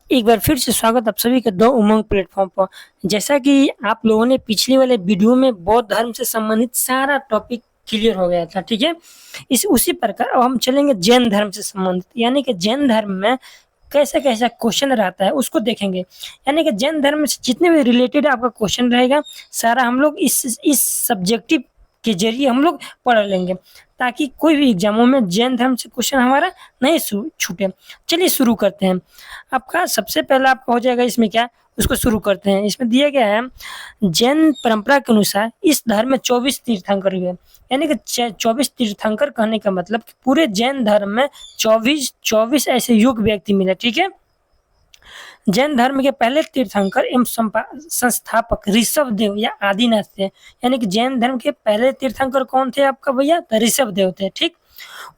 एक बार फिर से स्वागत आप सभी का दो उमंग प्लेटफॉर्म पर। जैसा कि आप लोगों ने पिछले वाले वीडियो में बौद्ध धर्म से संबंधित सारा टॉपिक क्लियर हो गया था, ठीक है। इस उसी प्रकार अब हम चलेंगे जैन धर्म से संबंधित, यानी कि जैन धर्म में कैसा कैसा क्वेश्चन रहता है उसको देखेंगे। यानी कि जैन धर्म से जितने भी रिलेटेड आपका क्वेश्चन रहेगा, सारा हम लोग इस सब्जेक्टिव के जरिए हम लोग पढ़ लेंगे, ताकि कोई भी एग्जामों में जैन धर्म से क्वेश्चन हमारा नहीं छूटे। चलिए शुरू करते हैं। आपका सबसे पहला आपका हो जाएगा इसमें क्या, उसको शुरू करते हैं। इसमें दिया गया है, जैन परंपरा के अनुसार इस धर्म में 24 तीर्थंकर हुए। यानी कि 24 तीर्थंकर कहने का मतलब कि पूरे जैन धर्म में 24 ऐसे युग व्यक्ति मिले, ठीक है। जैन धर्म के पहले तीर्थंकर एवं संस्थापक ऋषभ देव या आदिनाथ थे। यानी कि जैन धर्म के पहले तीर्थंकर कौन थे आपका भैया, तो ऋषभ देव थे, ठीक।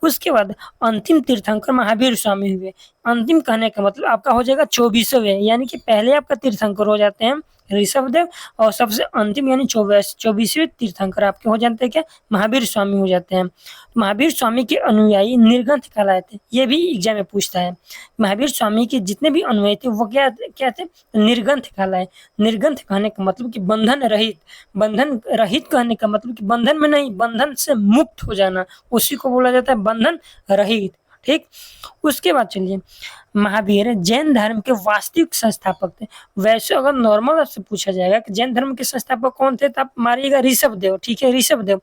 उसके बाद अंतिम तीर्थंकर महावीर स्वामी हुए। अंतिम कहने का मतलब आपका हो जाएगा 24वें, यानी कि पहले आपका तीर्थंकर हो जाते हैं ऋषभ देव, और सबसे अंतिम यानी 24वें तीर्थंकर आपके हो जाते हैं क्या, महावीर स्वामी हो जाते हैं। महावीर स्वामी के अनुयायी निर्ग्रंथ कहलाए थे। ये भी एग्जाम में पूछता है। महावीर स्वामी के जितने भी अनुयायी थे वो क्या क्या थे, निर्ग्रंथ कहलाए। निर्ग्रंथ कहने का मतलब कि बंधन रहित। बंधन रहित कहने का मतलब कि बंधन में नहीं, बंधन से मुक्त हो जाना, उसी को बोला जाता है बंधन रहित, ठीक। उसके बाद चलिए, महावीर जैन धर्म के वास्तविक संस्थापक थे। वैसे अगर नॉर्मल आपसे पूछा जाएगा कि जैन धर्म के संस्थापक कौन थे, तो आप मारिएगा ऋषभ देव, ठीक है, ऋषभ देव।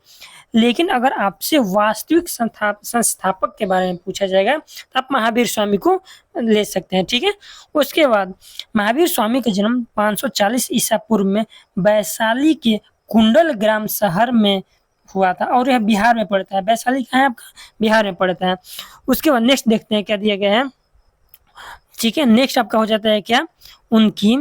लेकिन अगर आपसे वास्तविक संस्थापक के बारे में पूछा जाएगा, तो आप महावीर स्वामी को ले सकते हैं, ठीक है। उसके बाद महावीर स्वामी का जन्म 540 ईसा पूर्व में वैशाली के कुंडल ग्राम शहर में हुआ था, और यह बिहार में पड़ता है। वैशाली कहाँ है आपका, बिहार में पड़ता है। उसके बाद नेक्स्ट देखते हैं क्या दिया गया है, ठीक है। नेक्स्ट आपका हो जाता है क्या, उनकी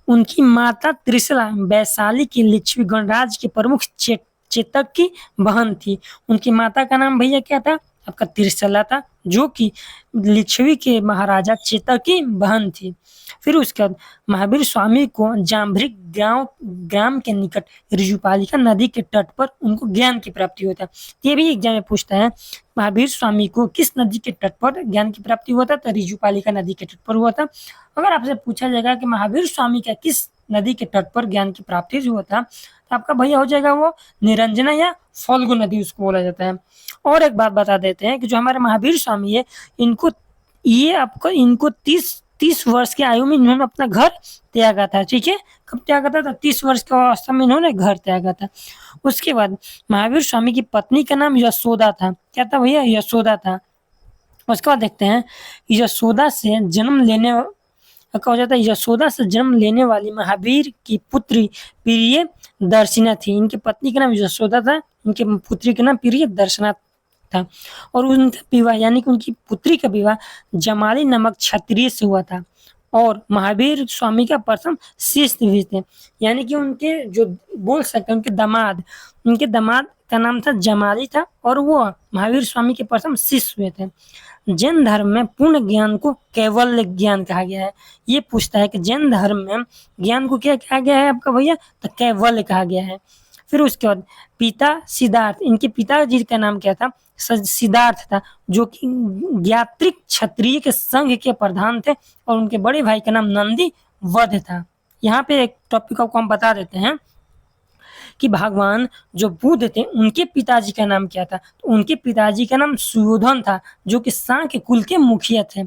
उनकी माता त्रिशला वैशाली की लिच्छवी गणराज्य के प्रमुख चेतक की बहन थी। उनकी माता का नाम भैया क्या था आपका, त्रिशला था, जो कि लिच्छवी के महाराजा चेतक की बहन थी। फिर उसके बाद महावीर स्वामी को जाम्भरिक ग्राम के निकट ऋजुपालिका नदी के तट पर उनको ज्ञान की प्राप्ति होता है। ये भी एग्जाम में पूछता है, महावीर स्वामी को किस नदी के तट पर ज्ञान की प्राप्ति हुआ था, तो ऋजुपालिका नदी के तट पर हुआ था। अगर आपसे पूछा जाएगा कि महावीर स्वामी का किस नदी के तट पर ज्ञान की प्राप्ति हुआ था, तो आपका भैया हो जाएगा वो निरंजना या फल्गु नदी उसको बोला जाता है। और एक बात बता देते हैं कि जो हमारे महावीर स्वामी है, इनको 30 वर्ष की आयु में इन्होंने अपना घर त्यागा था, ठीक है। कब त्यागा था, 30 वर्ष की अवस्था में इन्होंने घर त्यागा था। उसके बाद महावीर स्वामी की पत्नी का नाम यशोदा था। क्या था भैया, यशोदा था। उसके बाद देखते हैं, यशोदा से जन्म लेने का हो जाता है, यशोदा से जन्म लेने वाली महावीर की पुत्री प्रिय दर्शिना थी। इनकी पत्नी का नाम यशोदा था, इनकी पुत्री का नाम प्रिय दर्शना था। और उनका विवाह यानी कि उनकी पुत्री का विवाह जमाली नामक क्षत्रिय से हुआ था, और महावीर स्वामी का प्रथम शिष्य भी थे। यानी कि उनके जो बोल सकते हैं उनके दामाद का नाम था जमाली था, और वो महावीर स्वामी के प्रथम शिष्य हुए थे। जैन धर्म में पूर्ण ज्ञान को कैवल्य ज्ञान कहा गया है। ये पूछता है कि जैन धर्म में ज्ञान को क्या कहा गया है आपका भैया, तो कैवल्य कहा गया है। फिर उसके बाद पिता सिद्धार्थ, इनके पिताजी का नाम क्या था, सिद्धार्थ था, जो कि ज्ञात्रिक क्षत्रिय के संघ के प्रधान थे, और उनके बड़े भाई का नाम नंदी वध था। यहाँ पे एक टॉपिक आपको हम बता देते हैं कि भगवान जो बुद्ध थे उनके पिताजी का नाम क्या था, तो उनके पिताजी का नाम सुयोधन था, जो कि सांख्य कुल के मुखिया थे।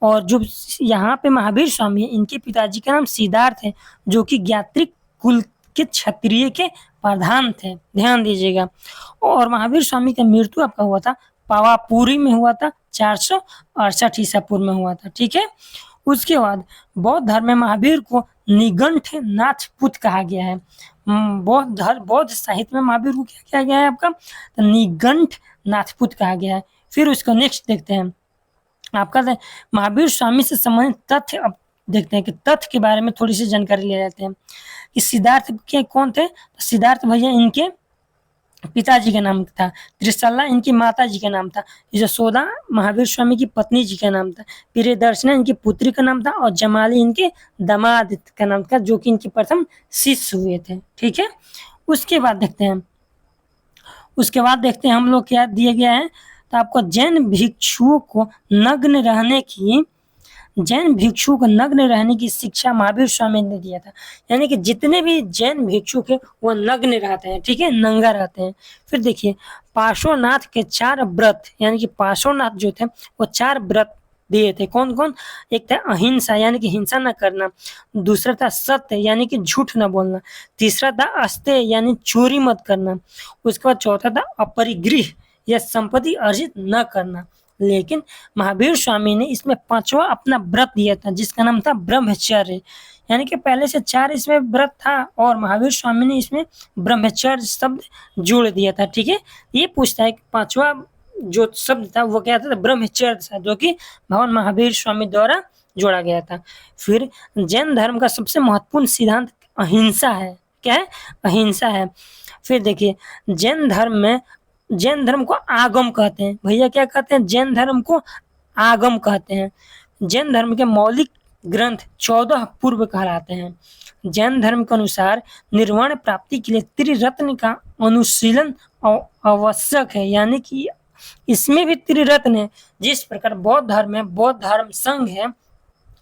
और जो यहाँ पे महावीर स्वामी इनके पिताजी का नाम सिद्धार्थ है, जो कि ज्ञात्रिक कुल के क्षत्रिय के प्रधान थे, ध्यान दीजिएगा। और महावीर स्वामी का मृत्यु आपका हुआ था पावापुरी में हुआ था, 468 ईसा पूर्व में हुआ था, ठीक है। उसके बाद बौद्ध धर्म में महावीर को निगंठ नाथ पुत कहा गया है। बौद्ध साहित्य में महावीर को क्या किया गया है आपका, तो निगंठ नाथपुत कहा गया है। फिर उसका नेक्स्ट देखते हैं आपका महावीर स्वामी से संबंधित तथ्य। अब देखते हैं कि तथ्य के बारे में थोड़ी सी जानकारी ले लेते हैं कि सिद्धार्थ के कौन थे, तो सिद्धार्थ भैया इनके पिताजी का नाम था, त्रिशला इनकी माता जी का नाम था, यशोदा महावीर स्वामी की पत्नी जी का नाम था, प्रियदर्शना इनकी पुत्री का नाम था, और जमाली इनके दामाद का नाम था, जो कि इनके प्रथम शिष्य हुए थे, ठीक है। उसके बाद देखते हैं हम लोग क्या दिया गया है, तो आपको जैन भिक्षुओं को नग्न रहने की जैन भिक्षु को नग्न रहने की शिक्षा महावीर स्वामी ने दिया था। यानी कि जितने भी जैन भिक्षुक है वो नग्न रहते हैं, ठीक है, नंगा रहते हैं। फिर देखिए पार्श्वनाथ के 4 व्रत, यानी कि पार्श्वनाथ जो थे वो 4 व्रत दिए थे। कौन कौन? एक था अहिंसा यानी कि हिंसा न करना, दूसरा था सत्य यानी कि झूठ न बोलना, तीसरा था अस्तेय यानी चोरी मत करना, उसके बाद चौथा था अपरिग्रह या संपत्ति अर्जित न करना। लेकिन महावीर स्वामी ने इसमें 5वां अपना व्रत दिया था जिसका नाम था ब्रह्मचर्य। यानी कि पहले से 4 इसमें व्रत था और महावीर स्वामी ने इसमें ब्रह्मचर्य शब्द जोड़ दिया था, ठीक है। ये पूछता है कि 5वां जो शब्द था वो क्या था? ब्रह्मचर्य था, जो कि भगवान महावीर स्वामी द्वारा जोड़ा गया था। फिर जैन धर्म का सबसे महत्वपूर्ण सिद्धांत अहिंसा है। क्या है? अहिंसा है। फिर देखिए जैन धर्म को आगम कहते हैं। भैया क्या कहते हैं? जैन धर्म को आगम कहते हैं। जैन धर्म के मौलिक ग्रंथ 14 पूर्व कहलाते हैं। जैन धर्म के अनुसार निर्वाण प्राप्ति के लिए त्रिरत्न का अनुशीलन आवश्यक है। यानी कि इसमें भी त्रिरत्न है। जिस प्रकार बौद्ध धर्म में बौद्ध धर्म संघ है,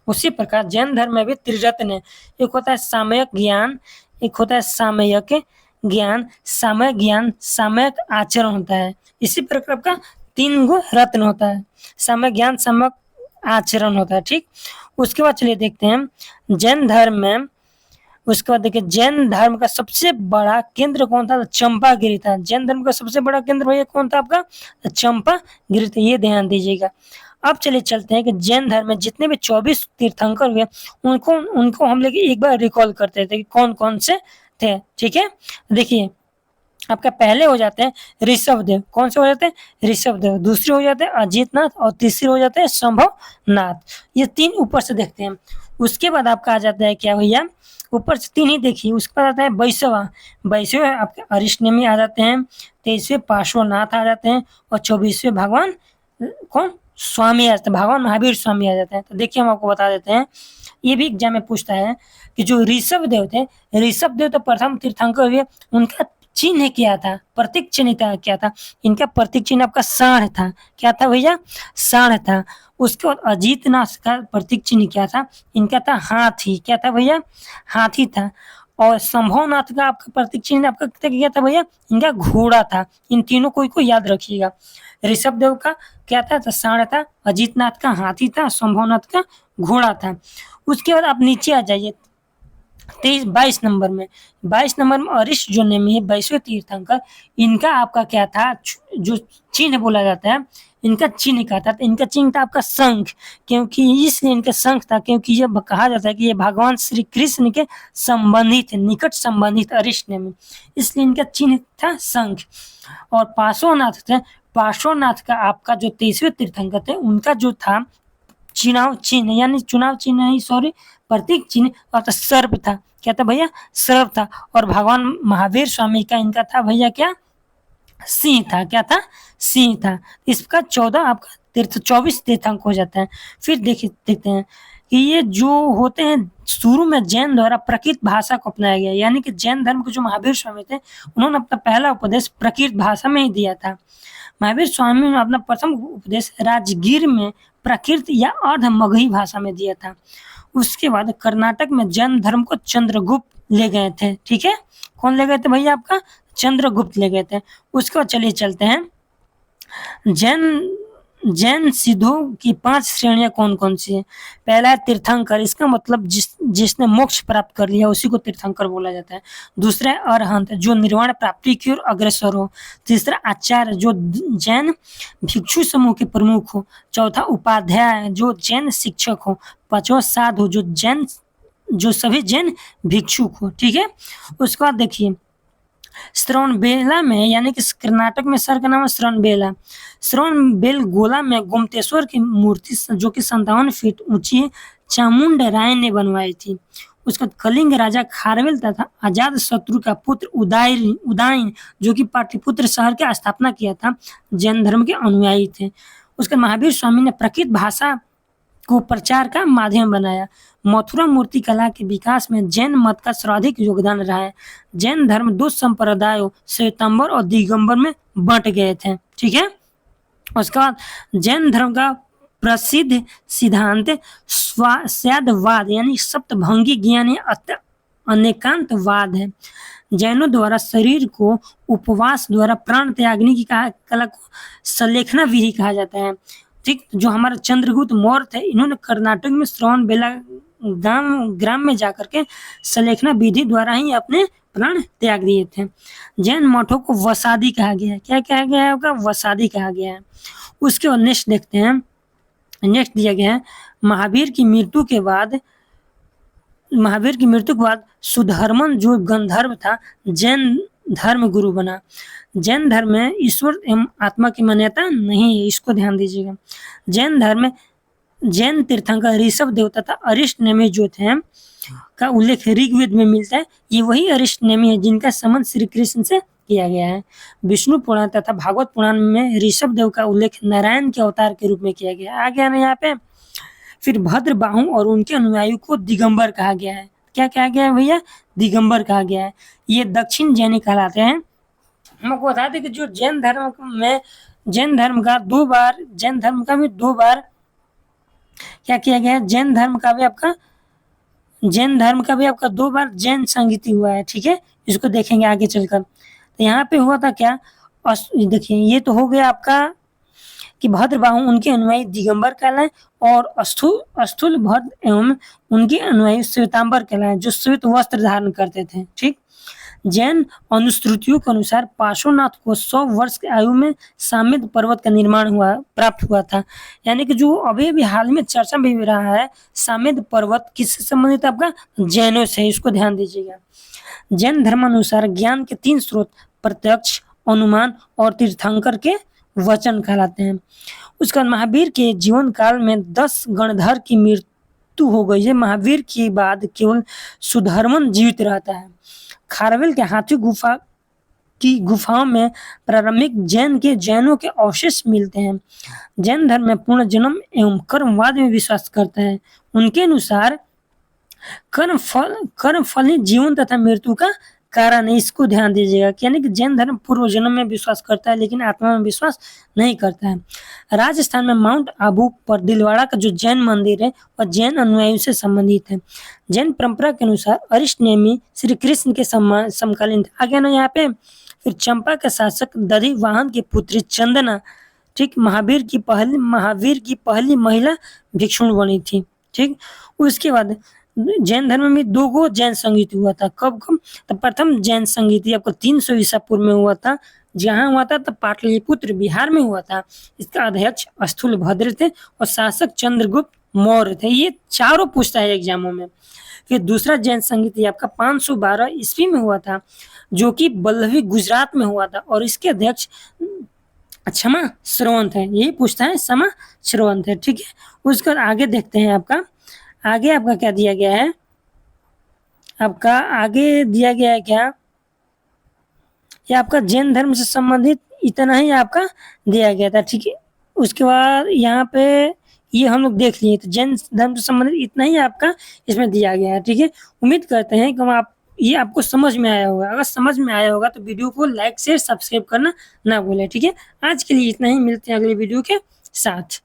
उसी प्रकार जैन धर्म में भी त्रिरत्न है। एक होता है सामयिक ज्ञान, एक होता है सामयिक ज्ञान, सामयिक ज्ञान, सामयिक आचरण होता है। इसी प्रकार का 3 गो रत्न होता है। सामयिक ज्ञान, सामयिक आचरण होता है, ठीक। उसके बाद चलिए देखते हैं जैन धर्म में। उसके बाद देखिए जैन धर्म का सबसे बड़ा केंद्र कौन था? चंपागिरी था। जैन धर्म का सबसे बड़ा केंद्र भैया कौन था आपका? चंपागिरी था। ये ध्यान दीजिएगा। अब चलिए चलते हैं कि जैन धर्म में जितने भी 24 तीर्थंकर हुए उनको उनको हम लोग एक बार रिकॉल करते थे कि कौन कौन से थे, ठीक है। देखिए आपका पहले हो जाते हैं ऋषभदेव। कौन से हो जाते हैं? ऋषभदेव। दूसरे हो जाते हैं अजितनाथ और तीसरे हो जाते हैं संभवनाथ। ये 3 ऊपर से देखते हैं। उसके बाद आपका आ जाता है क्या भैया? ऊपर से 3 ही देखिए। उसके बाद आता है वैष्णवा। वैष्णव आपके अरिष्टनेमी आ जाते हैं, 23वें पार्श्वनाथ आ जाते हैं और 24वें भगवान कौन? स्वामी आ जाते हैं, भगवान महावीर स्वामी आ जाते हैं। तो देखिए हम आपको बता देते हैं, ये भी एग्जाम में पूछता है कि जो ऋषभदेव थे, ऋषभदेव तो प्रथम तीर्थंकर हुए, उनका चिन्ह क्या था? प्रतीक चिन्ह क्या था? इनका प्रतीक चिन्ह आपका साढ़ था। क्या था भैया? साढ़ था। उसके बाद अजितनाथ का प्रतीक चिन्ह क्या था? इनका था हाथी। क्या था भैया? हाथी था। और संभवनाथ का आपका प्रतीक चिन्ह आपका क्या था भैया? इनका घोड़ा था। इन तीनों को याद रखिएगा। ऋषभदेव का क्या था? तो साढ़ था, अजितनाथ का हाथी था, संभवनाथ का घोड़ा था। उसके बाद आप नीचे आ जाइए 22 नंबर में। 22 नंबर में अरिष्ट जो नेमी है, 22वें तीर्थंकर, इनका आपका क्या था? जो चिन्ह बोला जाता है, इनका चिन्ह क्या था? तो इनका चिन्ह था आपका शंख। क्योंकि इसलिए इनका शंख था क्योंकि ये कहा जाता है कि ये भगवान श्री कृष्ण के संबंधित है, निकट संबंधित अरिष्ट नेमी, इसलिए इनका चिन्ह था शंख। और पार्श्वनाथ थे। पार्श्वनाथ का आपका जो 23वें तीर्थंकर थे, उनका जो था चुनाव चिन्ह, यानी चुनाव चिन्ह नहीं, सॉरी, प्रतीक चिन्ह और तो सर्प था। क्या था भैया? सर्प था। और भगवान महावीर स्वामी का इनका था भैया क्या? सिंह था। क्या था? सिंह था। इसका 14 आपका 24 तीर्थंक हो जाता है। फिर देखिए देखते हैं कि ये जो होते हैं, शुरू में जैन द्वारा प्रकृत भाषा को अपनाया गया। यानी कि जैन धर्म के जो महावीर स्वामी थे, उन्होंने अपना पहला उपदेश प्रकृत भाषा में ही दिया था। महावीर स्वामी ने अपना प्रथम उपदेश राजगीर में प्राकृत या अर्ध मगही भाषा में दिया था। उसके बाद कर्नाटक में जैन धर्म को चंद्रगुप्त ले गए थे, ठीक है। कौन ले गए थे भैया? आपका चंद्रगुप्त ले गए थे। उसके बाद चलिए चलते हैं जैन सिद्धों की 5 श्रेणियां कौन कौन सी है? पहला है तीर्थंकर। इसका मतलब जिसने मोक्ष प्राप्त कर लिया उसी को तीर्थंकर बोला जाता है। दूसरा है अरहंत, जो निर्वाण प्राप्ति की ओर अग्रसर हो। तीसरा आचार्य, जो जैन भिक्षु समूह के प्रमुख हो। चौथा उपाध्याय, जो जैन शिक्षक हो। पांचवा साधु, जो सभी जैन भिक्षुक हो, ठीक है। उसके बाद देखिए श्रवणबेला में, यानी कि कर्नाटक में शहर का नाम है श्रवणबेला। श्रवणबेलगोला में गोमतेश्वर की मूर्ति जो कि 57 फीट ऊंची है, चामुंड राय ने बनवाई थी। उसका कलिंग राजा खारवेल तथा अजात शत्रु का पुत्र उदायन जो कि पाटलिपुत्र शहर की स्थापना किया था, जैन धर्म के अनुयायी थे। उसके महावीर स्वामी ने प्रकृत भाषा को प्रचार का माध्यम बनाया। मथुरा मूर्ति कला के विकास में जैन मत का सर्वाधिक योगदान रहा है। जैन धर्म 2 संप्रदायों श्वेतांबर और दिगंबर में बंट गए थे, ठीक है। उसके बाद जैन धर्म का प्रसिद्ध सिद्धांत स्यादवाद यानी सप्तभंगी ज्ञान अनेकांतवाद है। जैनों द्वारा शरीर को उपवास द्वारा प्राण त्यागने की कला को सलेखना विधि कहा जाता है। ठीक, जो हमारे चंद्रगुप्त मौर्य थे, इन्होंने कर्नाटक में श्रवण बेला ग्राम में जाकर के सलेखना विधि द्वारा ही अपने प्राण त्याग दिए थे। जैन मठों को वसादी कहा गया है। क्या कहा गया है? होगा वसादी कहा गया है। उसके बाद नेक्स्ट देखते हैं, नेक्स्ट दिया गया है महावीर की मृत्यु के बाद सुधर्मन जो गंधर्व था जैन धर्म गुरु बना। जैन धर्म में ईश्वर एवं आत्मा की मान्यता नहीं है, इसको ध्यान दीजिएगा। जैन धर्म में जैन तीर्थंकर ऋषभ देव तथा अरिष्ट नेमि जो थे का उल्लेख ऋग्वेद में मिलता है। ये वही अरिष्ट नेमि है जिनका संबंध श्री कृष्ण से किया गया है। विष्णु पुराण तथा भागवत पुराण में ऋषभ देव का उल्लेख नारायण के अवतार के रूप में किया गया है। आ गया ना यहाँ पे। फिर भद्रबाहु और उनके अनुयायियों को दिगंबर कहा गया है। क्या कहा गया है भैया? दिगंबर कहा गया है। ये दक्षिण जैनी कहलाते हैं। हम आपको बता दें कि जो जैन धर्म का भी दो बार क्या किया गया है? जैन धर्म का भी आपका 2 बार जैन संगीति हुआ है। ठीक है, इसको देखेंगे आगे चलकर। तो यहाँ पे हुआ था क्या? देखिए, ये तो हो गया आपका कि भद्रबाहु उनके अनुयायी दिगंबर कहलाए और स्थूल भद्र एवं उनके अनुयायी श्वेतांबर कहलाए, जो श्वेत वस्त्र धारण करते थे। ठीक, जैन अनुश्रुतियों के अनुसार पार्श्वनाथ को 100 वर्ष की आयु में सामेद पर्वत का निर्माण प्राप्त हुआ था। यानी कि जो अभी हाल में चर्चा में भी रहा है, सामेद पर्वत किससे संबंधित? आपका जैनों से। इसको ध्यान दीजिएगा। जैन धर्मानुसार ज्ञान के 3 स्रोत प्रत्यक्ष, अनुमान और तीर्थंकर के वचन कहलाते हैं। उसके बाद महावीर के जीवन काल में 10 गणधर की मृत्यु हो गई है। महावीर के बाद केवल सुधर्मन जीवित रहता है। खारवेल के हाथी गुफाओं में प्रारंभिक जैनों के अवशेष मिलते हैं। जैन धर्म में पूर्ण जन्म एवं कर्मवाद में विश्वास करते हैं। उनके अनुसार कर्म फल ही जीवन तथा मृत्यु का कारण है। इसको ध्यान दीजिएगा। यानी कि जैन धर्म पूर्व जन्म में विश्वास करता है लेकिन आत्मा में विश्वास नहीं करता है। राजस्थान में माउंट आबू पर दिलवाड़ा का जो जैन मंदिर है वह जैन अनुयायियों से संबंधित है। जैन परंपरा के अनुसार अरिष्ट नेमि श्री कृष्ण के समकालीन थे। आगे ना यहाँ पे फिर चंपा के शासक दधिवाहन की पुत्री चंदना, ठीक, महावीर की पहली महिला भिक्षुण बनी थी। ठीक, उसके बाद जैन धर्म में 2 गो जैन संगीत हुआ था। कब? तो प्रथम जैन संगीत आपको 300 ईसा पूर्व में हुआ था। जहाँ हुआ था तो पाटलिपुत्र बिहार में हुआ था। इसका अध्यक्ष स्थूल भद्र थे और शासक चंद्रगुप्त मौर्य थे। ये चारों पूछता है एग्जामों में। फिर दूसरा जैन संगीत आपका 512 ईस्वी में हुआ था, जो कि बल्लभी गुजरात में हुआ था और इसके अध्यक्ष क्षमा श्रवण थे। यही पूछता है, क्षमा श्रवण थे। ठीक है, उसके आगे देखते हैं आगे आपका क्या दिया गया है? आपका आगे दिया गया है क्या? ये आपका जैन धर्म से संबंधित इतना ही आपका दिया गया था। ठीक है, उसके बाद यहाँ पे ये हम लोग देख लिए। तो जैन धर्म से संबंधित इतना ही आपका इसमें दिया गया है। ठीक है, उम्मीद करते हैं कि ये आपको समझ में आया होगा। अगर समझ में आया होगा तो वीडियो को लाइक शेयर सब्सक्राइब करना ना भूलें। ठीक है, आज के लिए इतना ही। मिलते हैं अगले वीडियो के साथ।